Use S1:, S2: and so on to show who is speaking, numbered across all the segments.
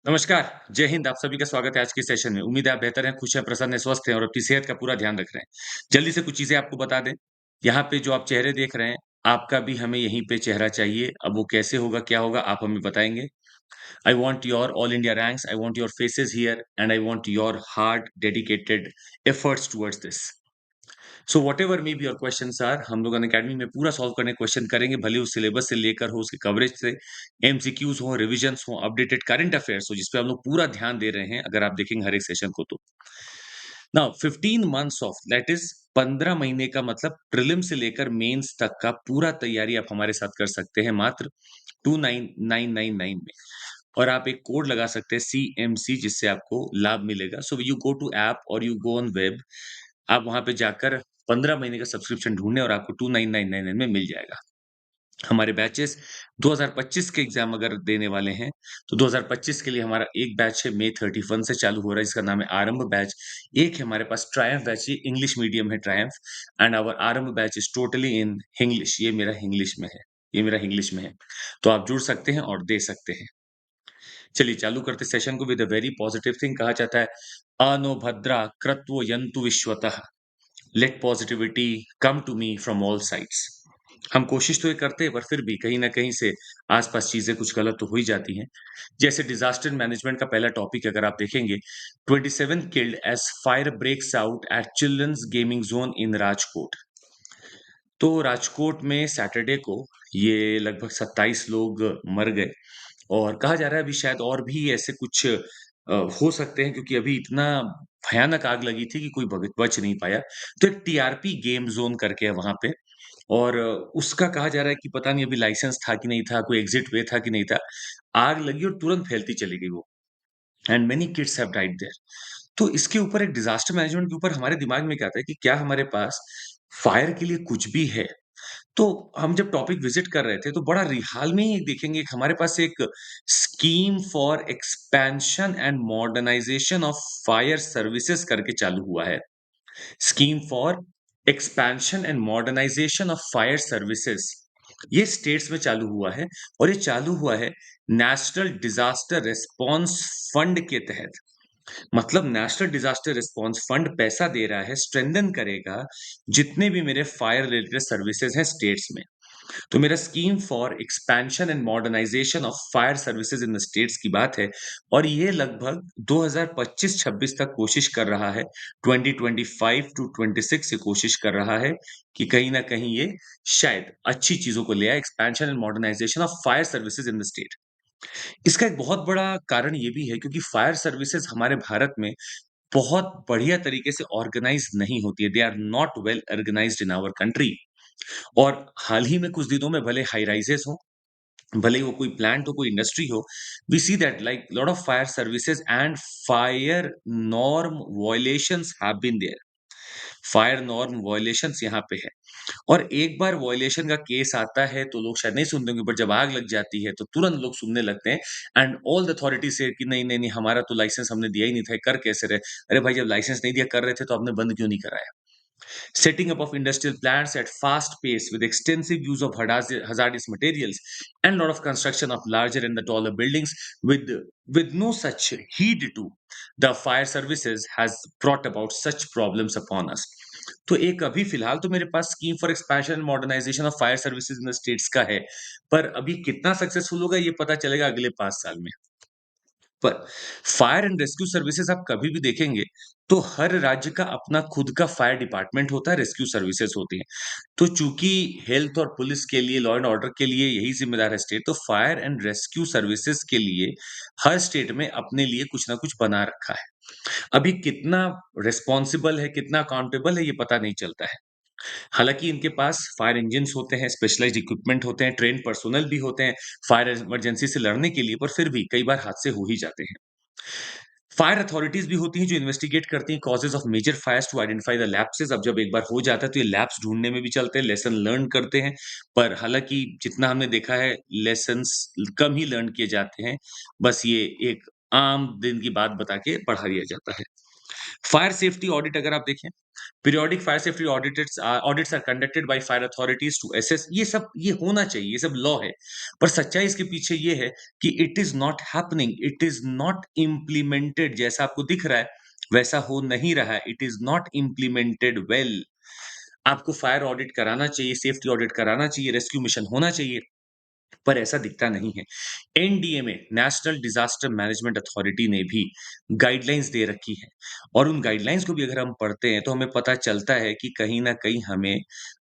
S1: नमस्कार, जय हिंद। आप सभी का स्वागत है आज के सेशन में। उम्मीद है आप बेहतर हैं, खुश हैं, प्रसन्न हैं, स्वस्थ हैं और अपनी सेहत का पूरा ध्यान रख रहे हैं। जल्दी से कुछ चीज़ें आपको बता दें। यहाँ पे जो आप चेहरे देख रहे हैं, आपका भी हमें यहीं पे चेहरा चाहिए। अब वो कैसे होगा, क्या होगा, आप हमें बताएँगे। I want your all India ranks, I want your faces here and I want your hard dedicated efforts towards this. So whatever may be your questions are, हम लोग अनअकैडमी में पूरा सॉल्व करने क्वेश्चन करेंगे, भले उस सिलेबस से लेकर हो, उसके कवरेज से, एमसीक्यूज हो, रिविजन्स हो, अपडेटेड करंट अफेयर्स हो, जिसपे हम लोग पूरा ध्यान दे रहे हैं अगर आप देखेंगे हर एक सेशन को तो। Now 15 months of that is 15 महीने का मतलब प्रीलिम से लेकर मेंस तक का पूरा तैयारी आप हमारे साथ कर सकते हैं मात्र 29999 में। और आप एक कोड लगा सकते हैं CMC, जिससे आपको लाभ मिलेगा। So you go to app और यू गो ऑन वेब, आप वहां पे जाकर 15 महीने का सब्सक्रिप्शन ढूंढें और आपको 29999 में मिल जाएगा। हमारे बैचेस 2025 के एग्जाम अगर देने वाले हैं, तो 2025 के लिए हमारा एक बैच है मई 31 से चालू हो रहा है, जिसका नाम है आरंभ बैच। एक है हमारे पास ट्रायम्फ बैच, ये इंग्लिश मीडियम है ट्रायम्फ, एंड आवर आरंभ batch is totally in English. ये मेरा इंग्लिश में है, ये मेरा इंग्लिश में है। तो आप जुड़ सकते हैं और दे सकते हैं। चलिए चालू करते सेशन को with a very positive thing. कहा जाता है अनो भद्रा कृत्व यंतु विश्वतः, late positivity come to me from all sides. हम कोशिश तो ये करते हैं, पर फिर भी कहीं ना कहीं से आसपास चीजें कुछ गलत तो हो ही जाती हैं। जैसे डिजास्टर मैनेजमेंट का पहला टॉपिक अगर आप देखेंगे, 27 killed as fire breaks out at children's gaming zone in Rajkot. तो राजकोट में सैटरडे को ये लगभग 27 लोग मर गए, और कहा जा रहा है अभी शायद और भी ऐसे कुछ हो सकते हैं, क्योंकि अभी इतना भयानक आग लगी थी कि कोई बच नहीं पाया। तो एक टीआरपी गेम जोन करके है वहां पे, और उसका कहा जा रहा है कि पता नहीं अभी लाइसेंस था कि नहीं था, कोई एग्जिट वे था कि नहीं था। आग लगी और तुरंत फैलती चली गई वो, and many kids have died there. तो इसके ऊपर एक डिजास्टर मैनेजमेंट के ऊपर हमारे दिमाग में क्या आता है कि क्या हमारे पास फायर के लिए कुछ भी है। तो हम जब टॉपिक विजिट कर रहे थे, तो बड़ा हाल में ही एक देखेंगे, एक हमारे पास एक scheme for expansion and modernisation of fire services करके चालू हुआ है। Scheme for expansion and modernisation of fire services, ये स्टेट्स में चालू हुआ है, और ये चालू हुआ है नेशनल डिजास्टर रिस्पांस फंड के तहत। मतलब नेशनल डिजास्टर रिस्पांस फंड पैसा दे रहा है, स्ट्रेंथन करेगा जितने भी मेरे फायर रिलेटेड सर्विसेज हैं स्टेट्स में। तो मेरा scheme for expansion and modernisation of fire services in the states की बात है, और ये लगभग 2025-26 तक कोशिश कर रहा है, 2025 टू 26 से कोशिश कर रहा है कि कहीं ना कहीं ये शायद अच्छी चीजों को ले आए, expansion and modernisation of fire services in the state. इसका एक बहुत बड़ा कारण ये भी है, क्योंकि फायर सर्विसेज हमारे भारत में बहुत बढ़िया तरीके से ऑर्गेनाइज नहीं होती है। They are not well organised in our country. और हाल ही में कुछ दिनों में भले हाई राइजेस हो, भले ही वो कोई प्लांट हो, कोई इंडस्ट्री हो, we see that like lot of fire services and fire norm violations have been there. Fire norm violations यहाँ पे है, और एक बार वायलेशन का केस आता है तो लोग शायद नहीं सुनते होंगे, बट जब आग लग जाती है तो तुरंत लोग सुनने लगते हैं। एंड ऑल द अथॉरिटी से कि नहीं नहीं नहीं, हमारा तो लाइसेंस हमने दिया ही नहीं था, कर कैसे रहे। अरे भाई, जब लाइसेंस नहीं दिया कर रहे थे तो आपने बंद क्यों नहीं कराया। Setting up of industrial plants at fast pace with extensive use of hazardous materials and lot of construction of larger and the taller buildings with no such heed to the fire services has brought about such problems upon us. तो एक अभी फिलहाल तो मेरे पास scheme for expansion and modernisation of fire services in the states का है, पर अभी कितना सक्सेसफुल होगा ये पता चलेगा अगले 5 साल में। पर फायर एंड रेस्क्यू सर्विसेज आप कभी भी देखेंगे, तो हर राज्य का अपना खुद का फायर डिपार्टमेंट होता है, रेस्क्यू सर्विसेज होती हैं। तो चूंकि हेल्थ और पुलिस के लिए, लॉ एंड ऑर्डर के लिए यही जिम्मेदार है स्टेट, तो फायर एंड रेस्क्यू सर्विसेज के लिए हर स्टेट में अपने लिए कुछ ना कुछ बना रखा है। अभी कितना रिस्पॉन्सिबल है, कितना अकाउंटेबल है, ये पता नहीं चलता है। हालांकि इनके पास फायर इंजन्स होते हैं, स्पेशलाइज्ड इक्विपमेंट होते हैं, ट्रेन पर्सोनल भी होते हैं फायर इमरजेंसी से लड़ने के लिए, पर फिर भी कई बार हादसे हो ही जाते हैं। फायर अथॉरिटीज भी होती हैं जो इन्वेस्टिगेट करती हैं causes of major fires to identify the lapses. अब जब एक बार हो जाता है तो ये लैप्स ढूंढने में भी चलते हैं, लेसन लर्न करते हैं। पर हालांकि जितना हमने देखा है, लेसन्स कम ही लर्न किए जाते हैं। बस ये एक आम दिन की बात बता के पढ़ा दिया जाता है। फायर सेफ्टी ऑडिट अगर आप देखें, periodic fire safety audits are conducted by fire authorities to assess, ये होना चाहिए, ये सब लॉ है। पर सच्चाई इसके पीछे ये है कि it is not happening, it is not implemented. जैसा आपको दिख रहा है, वैसा हो नहीं रहा है। It is not implemented well. आपको फायर ऑडिट कराना चाहिए, सेफ्टी ऑडिट कराना चाहिए, रेस्क्यू मिशन होना चाहिए, पर ऐसा दिखता नहीं है। NDMA, national disaster management authority ने भी गाइडलाइंस दे रखी है, और उन गाइडलाइंस को भी अगर हम पढ़ते हैं तो हमें पता चलता है कि कहीं न कहीं हमें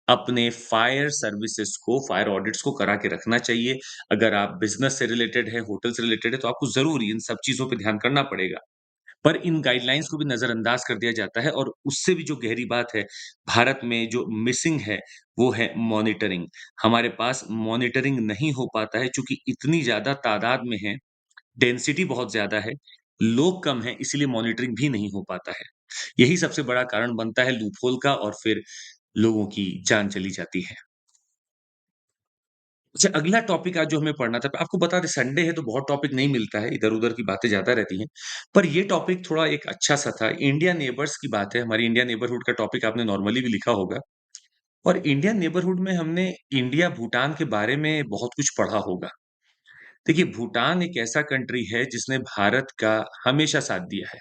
S1: अपने फायर सर्विसेज़ को, फायर ऑडिट्स को करा के रखना चाहिए। अगर आप बिज़नेस से रिलेटेड हैं, होटल से रिलेटेड है, तो आपको ज़रूर इन सब चीज़ों पे ध्यान करना पड़ेगा। पर इन गाइडलाइंस को भी नज़रअंदाज कर दिया जाता है, और उससे भी जो गहरी बात है, भारत में जो मिसिंग है, वो है मॉनिटरिंग। हमारे पास मॉनिटरिंग नहीं हो पाता है, चूँकि इतनी ज़्यादा तादाद में हैं, डेंसिटी बहुत ज़्यादा है, लोग कम हैं, इसीलिए मॉनिटरिंग भी नहीं हो पाता है। यही सबसे बड़ा कारण बनता है लूपहोल का, और फिर लोगों की जान चली जाती है। अच्छा, अगला टॉपिक आज जो हमें पढ़ना था, आपको बता दें संडे है तो बहुत टॉपिक नहीं मिलता है, इधर-उधर की बातें ज़्यादा रहती हैं। पर ये टॉपिक थोड़ा एक अच्छा-सा था, इंडिया नेबर्स की बात है, हमारी इंडिया नेबरहुड का टॉपिक आपने नॉर्मली भी लिखा होगा, और इंडिया नेबरहुड में हमने इंडिया भूटान के बारे में बहुत कुछ पढ़ा होगा। देखिए, भूटान एक ऐसा कंट्री है जिसने भारत का हमेशा साथ दिया है।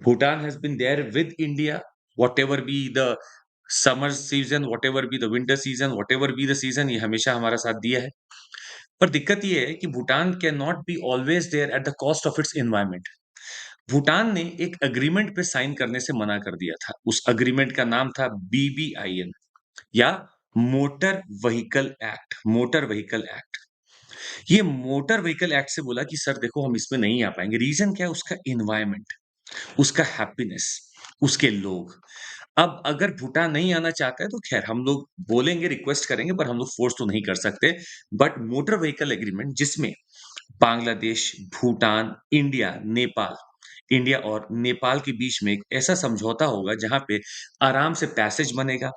S1: Bhutan has been there with India, whatever be the summer season, whatever be the winter season, whatever be the season, ये हमेशा हमारा साथ दिया है। पर दिक्कत ये है कि Bhutan can not be always there at the cost of its environment. Bhutan ने एक एग्रीमेंट पे साइन करने से मना कर दिया था। उस एग्रीमेंट का नाम था बीबीआईएन, या मोटर व्हीकल एक्ट। ये मोटर व्हीकल एक्ट से बोला कि सर देखो, हम इसमें नहीं आ पाएँगे। रीज़न क्या है? उसका एनवायरनमेंट, उसका हैप्पीनेस, उसके लोग। अब अगर भूटान नहीं आना चाहता है तो ख़ैर हम लोग बोलेंगे, रिक्वेस्ट करेंगे, पर हम लोग फ़ोर्स तो नहीं कर सकते। बट मोटर व्हीकल एग्रीमेंट, जिसमें बांग्लादेश, भूटान, इंडिया और नेपाल के बीच में एक ऐसा समझौता होगा जहाँ पे आराम से पैसेज बनेगा,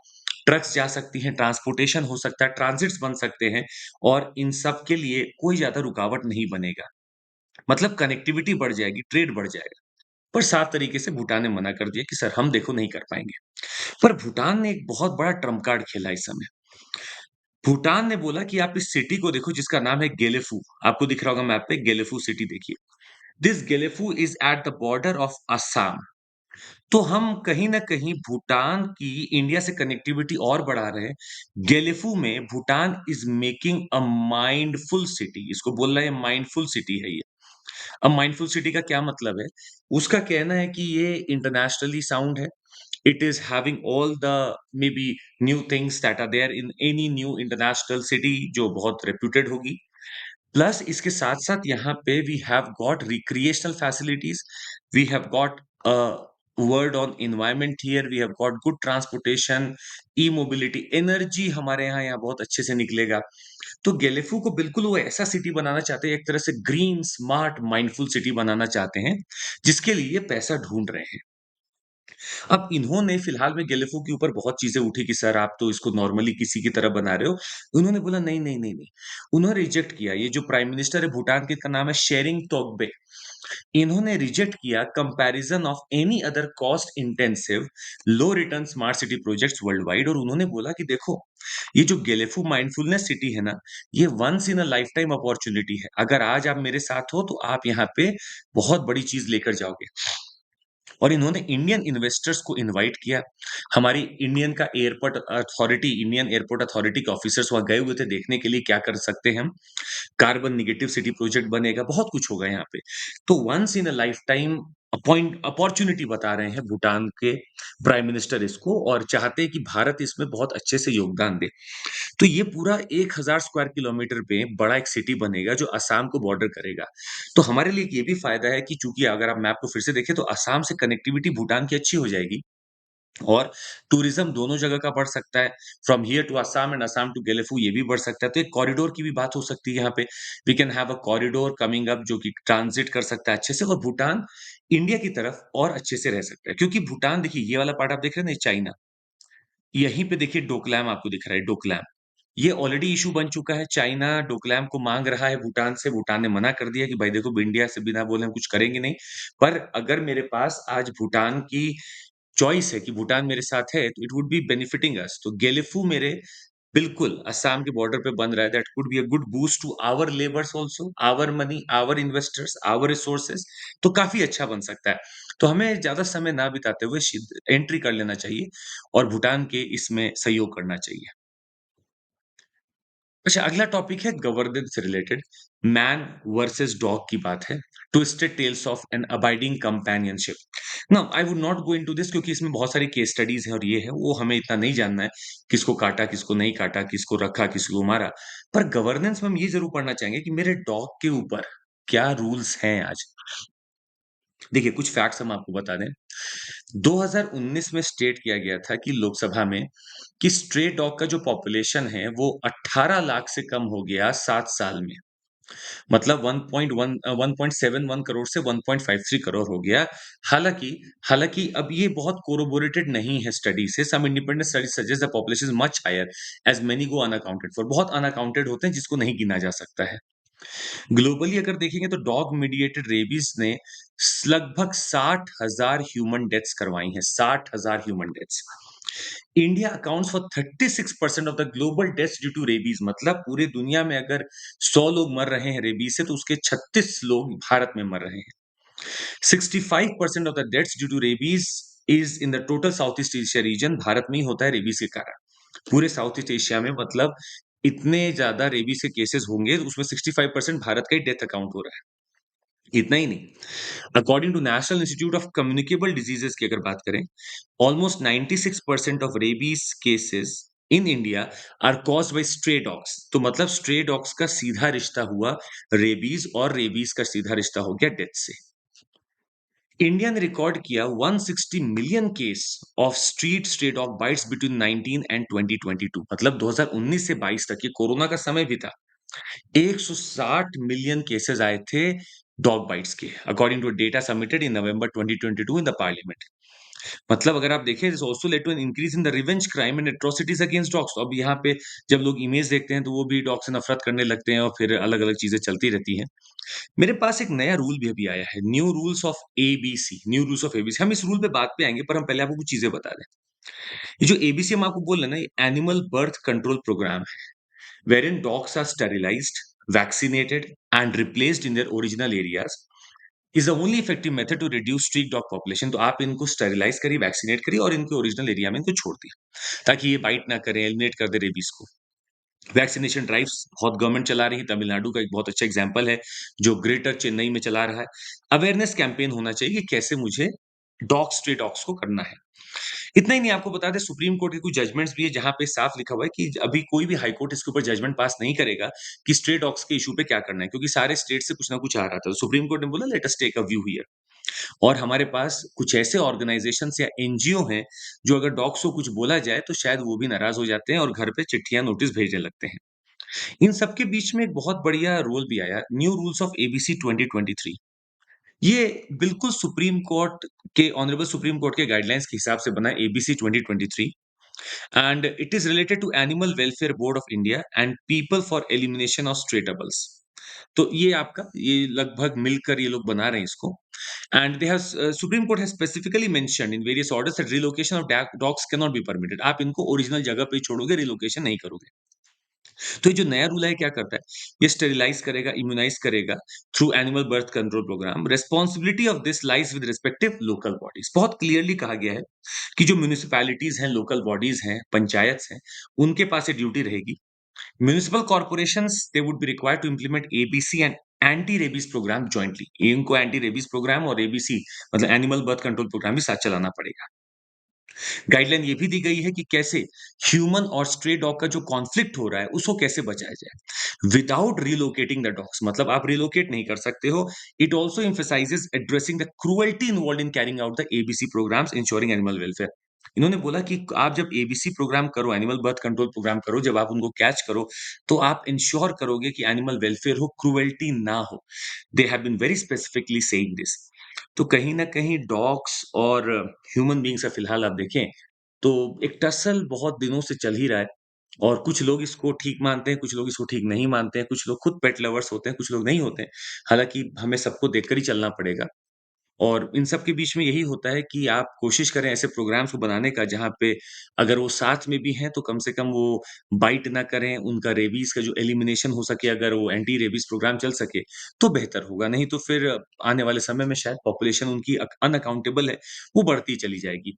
S1: ट्रक्स जा सकती हैं, ट्रांसपोर्टेशन हो सकता है, ट्रांजिट्स बन सकते हैं, और इन सब के लिए कोई ज़्यादा रुकावट नहीं बनेगा। मतलब कनेक्टिविटी बढ़ जाएगी, ट्रेड बढ़ जाएगा। पर साफ तरीके से भूटान ने मना कर दिया कि सर हम देखो नहीं कर पाएँगे। पर भूटान ने एक बहुत बड़ा ट्रम्प कार्ड खेला इस समय। भूटान ने बोला कि आप इस सिटी को देखो जिसका नाम है गेलेफू। आपको दिख रहा होगा मैप पे, गेलेफू सिटी देखिए। This Gelephu is at the border of Assam. तो हम कहीं न कहीं भूटान की इंडिया से कनेक्टिविटी और बढ़ा रहे हैं। गेलेफू में Bhutan is making a mindful city, इसको बोल रहे हैं माइंडफुल सिटी है ये। अब माइंडफुल सिटी का क्या मतलब है? उसका कहना है कि ये इंटरनेशनली साउंड है। It is having all the maybe new things that are there in any new international city जो बहुत रेप्यूटेड होगी। प्लस इसके साथ-साथ यहाँ पे we have got recreational facilities, we have got a word on environment here, we have got good transportation, e-mobility, energy हमारे यहाँ बहुत अच्छे से निकलेगा। तो गेलेफू को बिल्कुल वो ऐसा सिटी बनाना चाहते हैं, एक तरह से ग्रीन, स्मार्ट, माइंडफुल सिटी बनाना चाहते हैं, जिसके लिए पैसा ढूँढ रहे हैं। अब इन्होंने फिलहाल में गेलेफू के ऊपर बहुत चीज़ें उठी कि सर आप तो इसको नॉर्मली किसी की तरह बना रहे हो। उन्होंने बोला नहीं, नहीं, नहीं, नहीं। उन्होंने रिजेक्ट किया। ये जो प्राइम मिनिस्टर है भूटान के, इनका नाम है शेरिंग तोग्बे। इन्होंने रिजेक्ट किया comparison of any other cost intensive low return smart city projects world wide, और उन्होंने बोला कि देखो, ये जो गेलेफू माइंडफुलनेस सिटी है ना, ये once in a lifetime opportunity है। अगर आज आप मेरे साथ हो तो आप यहाँ पे बहुत बड़ी चीज़ लेकर जाओगे। और इन्होंने इंडियन इन्वेस्टर्स को इनवाइट किया। हमारी इंडियन एयरपोर्ट अथॉरिटी के ऑफिसर्स वहाँ गए हुए थे देखने के लिए क्या कर सकते हैं हम। कार्बन नेगेटिव सिटी प्रोजेक्ट बनेगा, बहुत कुछ होगा यहाँ पे। तो once in a lifetime opportunity बता रहे हैं भूटान के प्राइम मिनिस्टर इसको, और चाहते हैं कि भारत इसमें बहुत अच्छे से योगदान दे। तो ये पूरा 1000 स्क्वायर किलोमीटर पे बड़ा एक सिटी बनेगा जो असम को बॉर्डर करेगा। तो हमारे लिए ये भी फ़ायदा है कि चूँकि अगर आप मैप को फिर से देखें तो असम से कनेक्टिविटी भूटान की अच्छी हो जाएगी, और टूरिज़्म दोनों जगह का बढ़ सकता है। From here to Assam and Assam to Gelephu ये भी बढ़ सकता है। तो एक कॉरिडोर की भी बात हो सकती है यहाँ पे। We can have a corridor coming up जो कि ट्रांज़िट कर सकता है अच्छे से, और भूटान इंडिया की तरफ और अच्छे से रह सकता है। क्योंकि भूटान देखिए, ये वाला पार्ट आप देख रहे हैं ना, ये चाइना। यहीं पे देखिए डोकलाम आपको दिख रहा है, डोकलाम। ये ऑलरेडी इश्यू बन चुका है, चाइना डोकलाम को माँग रहा है भूटान से, भूटान ने मना कर दिया कि भाई देखो इंडिया से बिना बोले हम कुछ करेंगे नहीं। पर अगर मेरे पास आज भूटान की चॉइस है कि भूटान मेरे साथ है, तो इट वुड बी बेनिफिटिंग अस। तो गेलीफू मेरे बिल्कुल असम के बॉर्डर पे बन रहा है, that could be a good boost to our labours also, our money, our investors, our resources, तो काफ़ी अच्छा बन सकता है। तो हमें ज़्यादा समय ना बिताते हुए एंट्री कर लेना चाहिए और भूटान के इसमें सहयोग करना चाहिए। अच्छा, अगला टॉपिक है गवर्नेंस से रिलेटेड, मैन वर्सेस डॉग की बात है, twisted tales of an abiding companionship. Now I would not go into this क्योंकि इसमें बहुत सारी केस स्टडीज हैं और ये है, वो हमें इतना नहीं जानना है, किसको काटा, किसको नहीं काटा, किसको रखा, किसको मारा। पर गवर्नेंस में हम ये ज़रूर पढ़ना चाहेंगे कि मेरे डॉग के ऊपर क्या रूल्स हैं आज। देखिए, कुछ फैक्ट्स हम आपको बता दें। 2019 में स्टेट किया गया था कि लोकसभा में कि स्ट्रे डॉग का जो पॉपुलेशन है वो 18 लाख से कम हो गया 7 साल में। मतलब 1.71 करोड़ से 1.53 करोड़ हो गया। हालाँकि हालाँकि अब ये बहुत कोरोबोरेटेड नहीं है स्टडी से। Some independent studies suggest the population is much higher as many go unaccounted for. बहुत अनअकाउंटेड होते हैं जिसको नहीं गिना जा सकता है। ग्लोबली अगर देखेंगे तो डॉग मीडिएटेड रेबीज ने लगभग 60,000 ह्यूमन डेथ्स करवाई हैं, 60,000 human deaths. India accounts for 36% of the global deaths due to rabies. मतलब पूरे दुनिया में अगर 100 लोग मर रहे हैं रेबीज से तो उसके 36 लोग भारत में मर रहे हैं। 65% of the deaths due to rabies is in the total South East Asia region. Bharat में ही होता है रेबीज के कारण। पूरे साउथ ईस्ट एशिया में मतलब इतने ज्यादा रेबीज के केसेस होंगे, उसमें 65% भारत का ही डेथ अकाउंट हो रहा है। इतना ही नहीं, according to National Institute of Communicable Diseases की अगर बात करें, almost 96% of rabies cases in India are caused by stray dogs। तो मतलब stray dogs का सीधा रिश्ता हुआ रेबीज और रेबीज का सीधा रिश्ता हो गया डेथ से। इंडिया ने रिकॉर्ड किया 160 million case of street stray dog bytes between 19 and 2022। मतलब 2019 से 22 तक, ये कोरोना का समय भी था, 160 मिलियन केसेस आए थे डॉग बाइट्स के, according to data submitted in November 2022 in the parliament. मतलब अगर आप देखें, this also led to an increase in the revenge crime and atrocities against dogs. तो अब यहाँ पे जब लोग इमेज देखते हैं तो वो भी डॉग से नफरत करने लगते हैं और फिर अलग-अलग चीजें चलती रहती हैं। मेरे पास एक नया रूल भी अभी आया है, new rules of ABC, new rules of ABC. हम इस रूल पे बात पे आएँगे, पर हम पहले आपको कुछ चीजें बता दें। ये जो एबीसी हम आपको बोल रहे हैं ना, ये एनिमल बर्थ कंट्रोल प्रोग्राम है, wherein dogs are sterilized, vaccinated and replaced in their original areas is the only effective method to reduce street dog population। तो आप इनको स्टेरिलाइज करिए, वैक्सीनेट करिए और इनके ओरिजिनल एरिया में इनको छोड़ दिए, ताकि ये बाइट ना करें, एलिमिनेट कर दे रेबीज को। वैक्सीनेशन ड्राइव्स बहुत गवर्नमेंट चला रही है, तमिलनाडु का एक बहुत अच्छा एग्जांपल है, जो ग्रेटर चेन्नई में चला रहा है। अवेयरनेस कैंपेन होना चाहिए कि कैसे मुझे स्ट्रे डॉग्स को करना है। इतना ही नहीं, आपको बता दें सुप्रीम कोर्ट के कुछ जजमेंट्स भी है जहाँ पे साफ लिखा हुआ है कि अभी कोई भी हाई कोर्ट इसके ऊपर जजमेंट पास नहीं करेगा कि स्ट्रे डॉग्स के इश्यू पे क्या करना है, क्योंकि सारे स्टेट से कुछ ना कुछ आ रहा था। तो सुप्रीम कोर्ट ने बोला let us take a view here. और हमारे पास कुछ ऐसे ऑर्गेनाइजेशंस या एनजीओ हैं जो अगर डॉग्स को कुछ बोला जाए तो शायद वो भी नाराज हो जाते हैं और घर पे चिट्ठियां नोटिस भेजने लगते हैं। इन सबके बीच में एक बहुत बढ़िया रूल भी आया, न्यू रूल्स ऑफ एबीसी 2023। ये बिल्कुल सुप्रीम कोर्ट के ऑनरेबल सुप्रीम कोर्ट के गाइडलाइंस के हिसाब से बना ABC 2023 and it is related to animal welfare board of India and people for elimination of स्ट्रेटेबल्स। तो ये आपका ये लगभग मिलकर ये लोग बना रहे हैं इसको। And they have supreme court has specifically mentioned in various orders that relocation of dogs can not be permitted. आप इनको ओरिजिनल जगह पे ही छोड़ोगे, रिलोकेशन नहीं करोगे। तो ये जो नया रूल है क्या करता है, ये स्टेरिलाइज करेगा, इम्यूनाइज करेगा through animal birth control programme. Responsibility of this lies with respective local bodies. बहुत क्लियरली कहा गया है कि जो म्यूनिसिपैलिटीज हैं, लोकल बॉडीज हैं, पंचायत हैं, उनके पास ये ड्यूटी रहेगी। Municipal corporations they would be required to implement ABC and anti rabies programme jointly. इनको एंटी रेबीज प्रोग्राम और एबीसी मतलब एनिमल बर्थ कंट्रोल प्रोग्राम भी साथ चलाना पड़ेगा। गाइडलाइन ये भी दी गई है कि कैसे ह्यूमन और स्ट्रे डॉग का जो कॉन्फ्लिक्ट हो रहा है उसको कैसे बचाया जाए विदाउट रिलोकेटिंग द डॉग्स। मतलब आप रिलोकेट नहीं कर सकते हो। It also emphasizes addressing the cruelty involve in carrying out the ABC programmes ensuring animal welfare. इन्होंने बोला कि आप जब एबीसी प्रोग्राम करो, एनिमल बर्थ कंट्रोल प्रोग्राम करो, जब आप उनको कैच करो तो आप इंश्योर करोगे कि एनिमल वेलफेयर हो, क्रुएल्टी ना हो। They have been very specifically saying this. तो कहीं न कहीं डॉग्स और ह्यूमन बीइंग्स का फिलहाल आप देखें, तो एक टसल बहुत दिनों से चल ही रहा है। और कुछ लोग इसको ठीक मानते हैं, कुछ लोग इसको ठीक नहीं मानते हैं, कुछ लोग खुद पेट लवर्स होते हैं, कुछ लोग नहीं होते हैं। हालाँकि हमें सबको देखकर ही चलना पड़ेगा। और इन सब के बीच में यही होता है कि आप कोशिश करें ऐसे प्रोग्राम्स को बनाने का जहाँ पे अगर वो साथ में भी हैं तो कम से कम वो बाइट ना करें, उनका रेबीज़ का जो एलिमिनेशन हो सके अगर वो एंटी रेबीज़ प्रोग्राम चल सके, तो बेहतर होगा। नहीं तो फिर आने वाले समय में शायद पॉपुलेशन उनकी अनअकाउंटेबल है, वो बढ़ती चली जाएगी।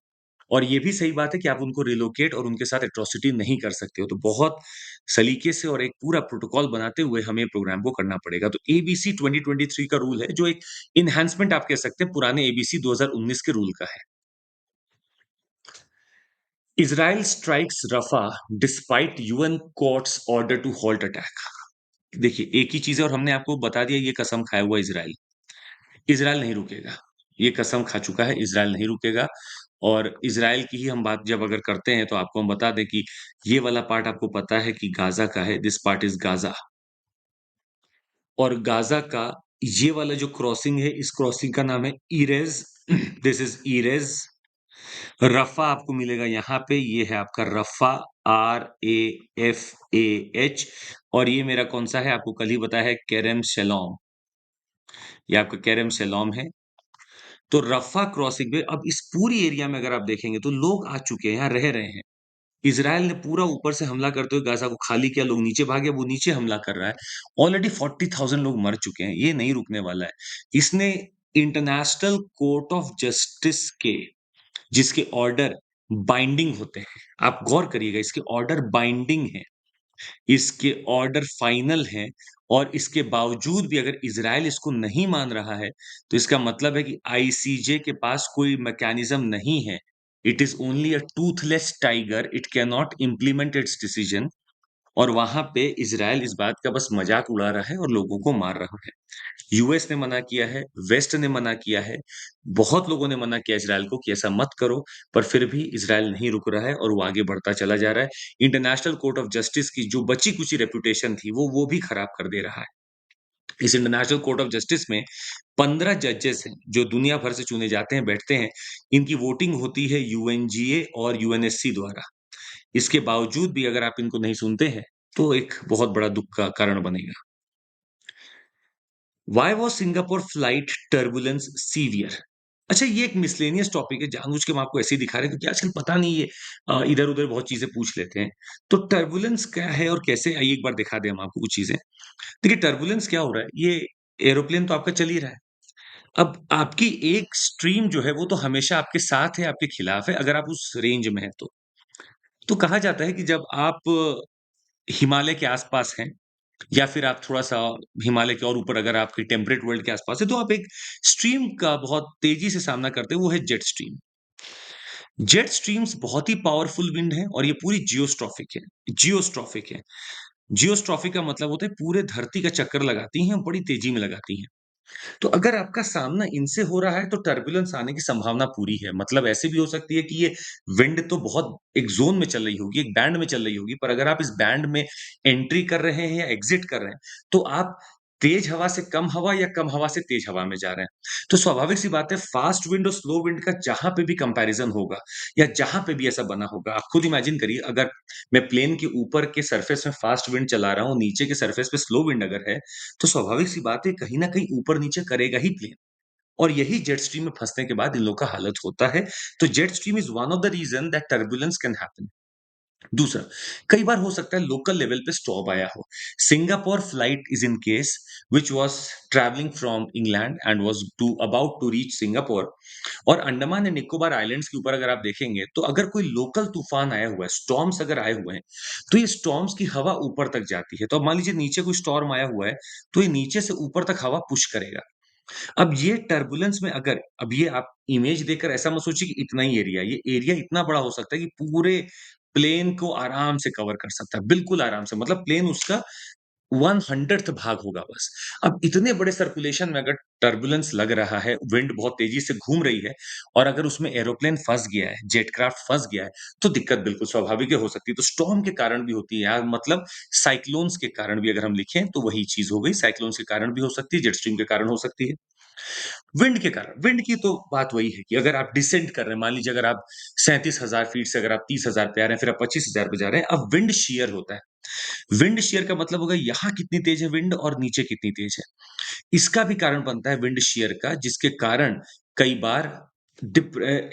S1: और ये भी सही बात है कि आप उनको रिलोकेट और उनके साथ एट्रोसिटी नहीं कर सकते हो। तो बहुत सलीके से और एक पूरा प्रोटोकॉल बनाते हुए हमें प्रोग्राम को करना पड़ेगा। तो एबीसी 2023 का रूल है जो एक एनहांसमेंट आप कह सकते हैं पुराने एबीसी 2019 के रूल का है। Israel strikes रफ़ा despite UN courts order to halt attack. देखिए, एक ही चीज़ है और हमने आपको बता दिया ये कसम खाया हुआ इज़राइल। इज़राइल नहीं रुकेगा। ये कसम खा चुका है, इज़राइल नहीं रुकेगा और इज़राइल की ही हम बात जब अगर करते हैं, तो आपको हम बता दें कि ये वाला पार्ट आपको पता है कि गाज़ा का है, दिस पार्ट इज़ गाज़ा और गाज़ा का ये वाला जो क्रॉसिंग है, इस क्रॉसिंग का नाम है इरेज़ दिस इज़ इरेज़। रफ़ा आपको मिलेगा यहाँ पे, ये है आपका रफ़ा RAFAH और ये मेरा कौन-सा है, आपको कल ही बताया है केरेम शेलोम। ये आपका केरेम शेलोम है। तो रफ़ा क्रॉसिंग पे अब इस पूरी एरिया में अगर आप देखेंगे तो लोग आ चुके हैं, यहाँ रह रहे हैं। इज़राइल ने पूरा ऊपर से हमला करते हुए गाज़ा को खाली किया, लोग नीचे भागे, अब वो नीचे हमला कर रहा है। ऑलरेडी 40,000 लोग मर चुके हैं, ये नहीं रुकने वाला है। इसने इंटरनेशनल कोर्ट ऑफ जस्टिस के जिसके ऑर्डर बाइंडिंग होते हैं, आप गौर करिएगा इसके ऑर्डर बाइंडिंग हैं। इसके ऑर्डर फाइनल हैं और इसके बावजूद भी अगर इज़राइल इसको नहीं मान रहा है, तो इसका मतलब है कि आईसीजे के पास कोई मैकेनिज़्म नहीं है। It is only a Toothless tiger, it can not implement it's decision और वहाँ पे इज़राइल इस बात का बस मज़ाक उड़ा रहा है और लोगों को मार रहा है। यूएस ने मना किया है, वेस्ट ने मना किया है, बहुत लोगों ने मना किया इज़राइल को कि ऐसा मत करो, पर फिर भी इज़राइल नहीं रुक रहा है और वो आगे बढ़ता चला जा रहा है। इंटरनेशनल कोर्ट ऑफ जस्टिस की जो बची-कुची रेपुटेशन थी, वो भी खराब कर दे रहा है। इस इंटरनेशनल कोर्ट ऑफ जस्टिस में 15 जजेस हैं, जो दुनिया भर से चुने जाते हैं, बैठते हैं। इनकी वोटिंग होती है यूएनजीए और यूएनएससी द्वारा। इसके बावजूद भी अगर आप इनको नहीं सुनते हैं, तो एक बहुत बड़ा दुःख का कारण बनेगा। Why was Singapore flight turbulence severe? अच्छा ये एक मिसलेनियस टॉपिक है, जानबूझ के हम आपको ऐसे ही दिखा रहे हैं क्योंकि आजकल पता नहीं है इधर-उधर बहुत चीज़ें पूछ लेते हैं। तो टर्बुलेंस क्या है और कैसे आइए एक बार दिखा दें हम आपको कुछ चीज़ें। देखिए टर्बुलेंस क्या हो रहा है, ये एरोप्लेन तो आपका चल ही रहा है। अब आपकी एक स्ट्रीम जो है वो तो हमेशा आपके साथ है, आपके खिलाफ है अगर आप उस रेंज में हैं तो। तो कहा जाता है कि जब आप हिमालय के आस-पास हैं या फिर आप थोड़ा-सा हिमालय के और ऊपर अगर आपके टेम्परेट वर्ल्ड के आस-पास है, तो आप एक स्ट्रीम का बहुत तेज़ी से सामना करते हैं, वो है जेट स्ट्रीम। जेट स्ट्रीम्स बहुत ही पावरफुल विंड है और ये पूरी जियोस्ट्रॉफिक है जियोस्ट्रॉफिक है। जियोस्ट्रॉफिक का मतलब होता है पूरे धरती का चक्कर लगाती हैं, बड़ी तेज़ी में लगाती हैं। तो अगर आपका सामना इनसे हो रहा है तो टर्बुलेंस आने की संभावना पूरी है। मतलब ऐसे भी हो सकती है कि ये विंड तो बहुत एक ज़ोन में चल रही होगी, एक बैंड में चल रही होगी, पर अगर आप इस बैंड में एंट्री कर रहे हैं या एग्ज़िट कर रहे हैं, तो आप तेज़ हवा से कम हवा या कम हवा से तेज़ हवा में जा रहे हैं। तो स्वाभाविक सी बात है फ़ास्ट विंड और स्लो विंड का जहाँ पे भी कंपैरिज़न होगा या जहाँ पे भी ऐसा बना होगा, आप खुद इमेजिन करिए अगर मैं प्लेन के ऊपर के सरफेस में फ़ास्ट विंड चला रहा हूँ, नीचे के सरफेस पे स्लो विंड अगर है, तो स्वाभाविक सी बात है कहीं न कहीं ऊपर-नीचे करेगा ही प्लेन और यही जेट स्ट्रीम में फँसने के बाद इन लोगों का हालत होता है। तो jet stream is one of the reason that turbulence can happen. दूसरा, कई बार हो सकता है लोकल लेवल पे स्टॉप आया हो। Singapore flight is in case which was travelling from England and was to about to reach Singapore और Andaman and Nicobar islands के ऊपर अगर आप देखेंगे, तो अगर कोई लोकल तूफ़ान आया हुआ है, स्टॉर्म्स अगर आए हुए हैं, तो ये स्टॉर्म्स की हवा ऊपर तक जाती है। तो अब मान लीजिए नीचे कोई स्टॉर्म आया हुआ है, तो ये नीचे से ऊपर तक हवा पुश करेगा। अब ये टर्बुलेंस में अगर अब ये आप इमेज देखकर ऐसा मत सोचिए कि इतना ही एरिया है, ये एरिया इतना बड़ा हो सकता है कि पूरे प्लेन को आराम से कवर कर सकता है, बिल्कुल आराम से। मतलब प्लेन उसका 1/100th भाग होगा बस। अब इतने बड़े सर्कुलेशन में अगर टर्बुलेंस लग रहा है, विंड बहुत तेज़ी से घूम रही है और अगर उसमें एरोप्लेन फँस गया है, जेट क्राफ्ट फँस गया है, तो दिक्कत बिल्कुल स्वाभाविक है हो सकती है। तो स्टॉर्म के कारण भी होती है या मतलब साइक्लोन्स के कारण भी अगर हम लिखें तो वही चीज़ हो गई, साइक्लोन्स के कारण भी हो सकती है, जेट स्ट्रीम के कारण हो सकती है। विंड के कारण, विंड की तो बात वही है कि अगर आप डिसेंट कर रहे हैं, मान लीजिए अगर आप 37,000 फीट से अगर आप 30,000 पे आ रहे हैं, फिर आप 25,000 पे जा रहे हैं, अब विंड शीयर होता है। विंड शीयर का मतलब होगा यहाँ कितनी तेज है विंड और नीचे कितनी तेज है। इसका भी कारण बनता है विंड शीयर का जिसके कारण कई बार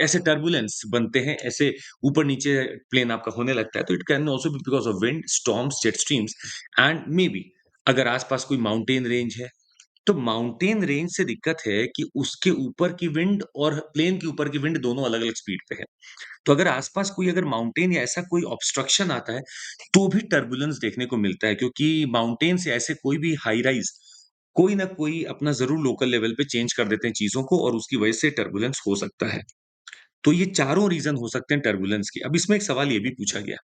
S1: ऐसे टर्बुलेंस बनते हैं, ऐसे ऊपर-नीचे प्लेन आपका होने लगता है, तो it can also be because of wind, storms, jet streams and may be अगर आस-पास कोई माउंटेन रेंज है, तो माउंटेन रेंज से दिक्कत है कि उसके ऊपर की विंड और प्लेन के ऊपर की विंड दोनों अलग-अलग स्पीड पे है। तो अगर आस-पास कोई अगर माउंटेन या ऐसा कोई ऑब्स्ट्रक्शन आता है, तो भी टर्बुलेंस देखने को मिलता है क्योंकि माउंटेन से ऐसे कोई भी हाई राइज़ कोई ना कोई अपना ज़रूर लोकल लेवल पे चेंज कर देते हैं चीज़ों को और उसकी वजह से टर्बुलेंस हो सकता है। तो ये चारों रीज़न हो सकते हैं टर्बुलेंस के। अब इसमें एक सवाल ये भी पूछा गया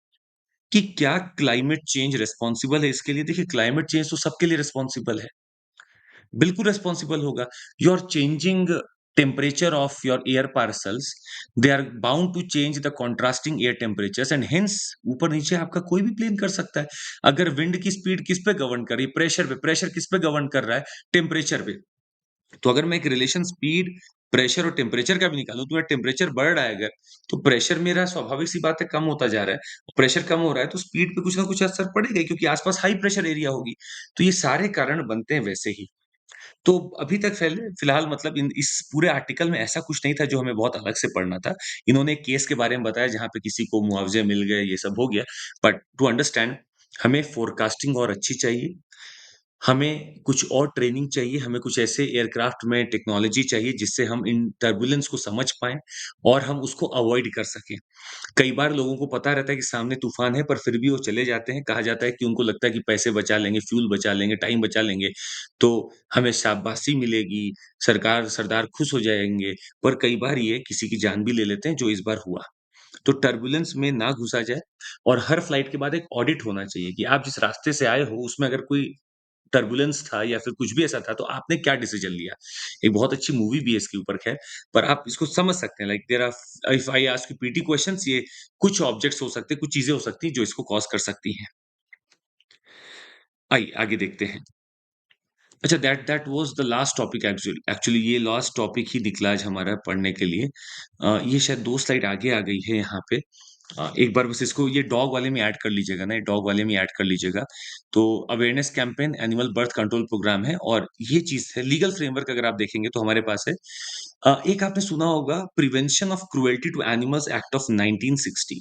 S1: कि क्या क्लाइमेट चेंज रिस्पॉन्सिबल है इसके लिए? देखिए क्लाइमेट चेंज तो सबके लिए रिस्पॉन्सिबल है। बिल्कुल रिस्पॉन्सिबल होगा। You are changing temperature of your air parcels, they are bound to change the contrasting air temperatures and hence ऊपर-नीचे आपका कोई भी प्लेन कर सकता है। अगर विंड की स्पीड किस पे गवर्न कर रही है? प्रेशर पे। प्रेशर किस पे गवर्न कर रहा है? टेम्परेचर पे। तो अगर मैं एक रिलेशन स्पीड, प्रेशर और टेम्परेचर का भी निकालूँ, तो टेम्परेचर बढ़ रहा है अगर, तो प्रेशर मेरा स्वाभाविक सी बात है कम होता जा रहा है। प्रेशर कम हो रहा है, तो स्पीड पे कुछ ना कुछ असर पड़ेगा ही क्योंकि आस-पास हाई प्रेशर एरिया होगी। तो ये सारे कारण बनते हैं वैसे ही। तो अभी तक फिलहाल मतलब इन इस पूरे आर्टिकल में ऐसा कुछ नहीं था जो हमें बहुत अलग से पढ़ना था। इन्होंने एक केस के बारे में बताया जहाँ पे किसी को मुआवज़े मिल गए, ये सब हो गया। बट टू अंडरस्टैंड हमें फ़ोरकास्टिंग और अच्छी चाहिए। हमें कुछ और ट्रेनिंग चाहिए, हमें कुछ ऐसे एयरक्राफ्ट में टेक्नोलॉजी चाहिए जिससे हम इन टर्बुलेंस को समझ पाएँ और हम उसको अवॉइड कर सकें। कई बार लोगों को पता रहता है कि सामने तूफ़ान है पर फिर भी वो चले जाते हैं। कहा जाता है कि उनको लगता है कि पैसे बचा लेंगे, फ्यूल बचा लेंगे, टाइम बचा लेंगे, तो हमें शाबाशी मिलेगी, सरकार सरदार खुश हो जाएँगे। पर कई बार ये किसी की जान भी ले लेते हैं, जो इस बार हुआ। तो टर्बुलेंस में ना घुसा जाए और हर फ्लाइट के बाद एक ऑडिट होना चाहिए कि आप जिस रास्ते से आए हो, उसमें अगर कोई टर्बुलेंस था या फिर कुछ भी ऐसा था, तो आपने क्या डिसीज़न लिया? एक बहुत अच्छी मूवी भी है इसके ऊपर ख़ैर, पर आप इसको समझ सकते हैं like there are if I ask you PT questions ये कुछ ऑब्जेक्ट्स हो सकते हैं, कुछ चीज़ें हो सकती हैं जो इसको कॉज़ कर सकती हैं। आइए आगे देखते हैं। अच्छा that that was the last topic actually ये लास्ट टॉपिक ही निकला आज हमारा पढ़ने के लिए। ये शायद 2 स्लाइड आगे आ गई है यहाँ पे। एक बार बस इसको ये डॉग वाले में ऐड कर लीजिएगा ना, ये डॉग वाले में ऐड कर लीजिएगा। तो awareness campaign animal birth control programme है और ये चीज़ है लीगल फ्रेमवर्क अगर आप देखेंगे तो हमारे पास है। एक आपने सुना होगा prevention of cruelty to animals act of 1960।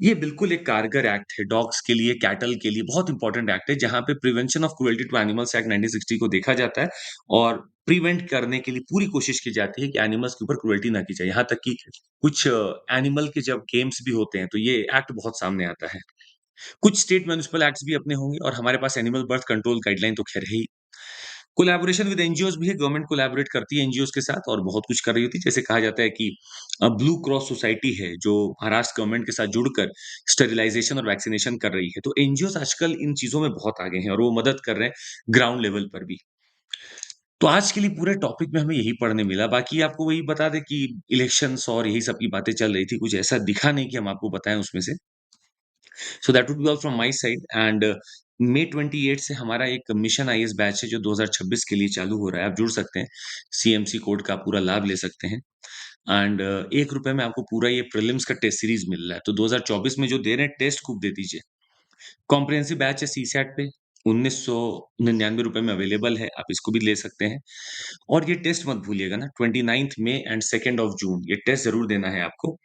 S1: ये बिल्कुल एक कारगर एक्ट है डॉग्स के लिए, कैटल के लिए बहुत इंपॉर्टेंट एक्ट है, जहाँ पे prevention of cruelty to animals act 1960 को देखा जाता है और प्रिवेंट करने के लिए पूरी कोशिश की जाती है कि एनिमल्स के ऊपर क्रुएल्टी ना की जाए। यहाँ तक कि कुछ एनिमल के जब गेम्स भी होते हैं, तो ये एक्ट बहुत सामने आता है। कुछ स्टेट म्युनिसिपल एक्ट्स भी अपने होंगे और हमारे पास एनिमल बर्थ कंट्रोल गाइडलाइन तो ख़ैर है ही। कोलैबोरेशन विद एनजीओज़ भी है, गवर्नमेंट कोलैबोरेट करती है एनजीओज़ के साथ और बहुत कुछ कर रही होती है। जैसे कहा जाता है कि ब्लू क्रॉस सोसाइटी है, जो महाराष्ट्र गवर्नमेंट के साथ जुड़कर स्टरलाइज़ेशन और वैक्सिनेशन कर रही है। तो एनजीओज़ आजकल इन चीज़ों में बहुत आगे हैं और वो मदद कर रहे हैं ग्राउंड लेवल पर भी। तो आज के लिए पूरे टॉपिक में हमें यही पढ़ने मिला। बाकी आपको वही बता दें कि इलेक्शंस और यही सब की बातें चल रही थी। कुछ ऐसा दिखा नहीं कि हम आपको बताएँ उसमें से। सो that would be all from my side and मई 28 से हमारा एक मिशन आईएएस बैच है जो 2026 के लिए चालू हो रहा है। आप जुड़ सकते हैं। सीएमसी कोड का पूरा लाभ ले सकते हैं एंड ₹1 में आपको पूरा ये प्रीलिम्स का टेस्ट सीरीज़ मिल रहा है। तो 2024 में जो दे रहे हैं टेस्ट खूब दे दीजिए। कॉम्प्रिहेंसिव बैच है सीसैट पे ₹1999 में अवेलेबल है। आप इसको भी ले सकते हैं और ये टेस्ट मत भूलिएगा ना 29th May and 2nd of June ये टेस्ट ज़रूर देना है आपको।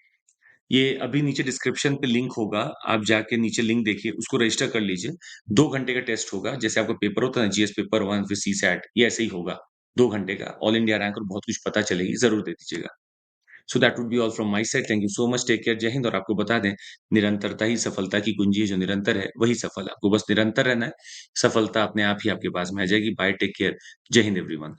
S1: ये अभी नीचे डिस्क्रिप्शन पे लिंक होगा, आप जाके नीचे लिंक देखिए, उसको रजिस्टर कर लीजिए। 2 घंटे का टेस्ट होगा, जैसे आपका पेपर होता है ना जीएस पेपर 1 फिर सीसैट, ये ऐसे ही होगा, 2 घंटे का। ऑल इंडिया रैंक और बहुत कुछ पता चलेगी, ज़रूर दे दीजिएगा। So that would be all from my side, thank you so much, take care, जय हिंद और आपको बता दें, निरंतरता ही सफलता की कुंजी है, जो निरंतर है, वही सफल है। आपको बस निरंतर रहना है, सफलता अपने आप ही आपके पास में आ जाएगी। बाय, टेक केयर, जय हिंद एवरीवन।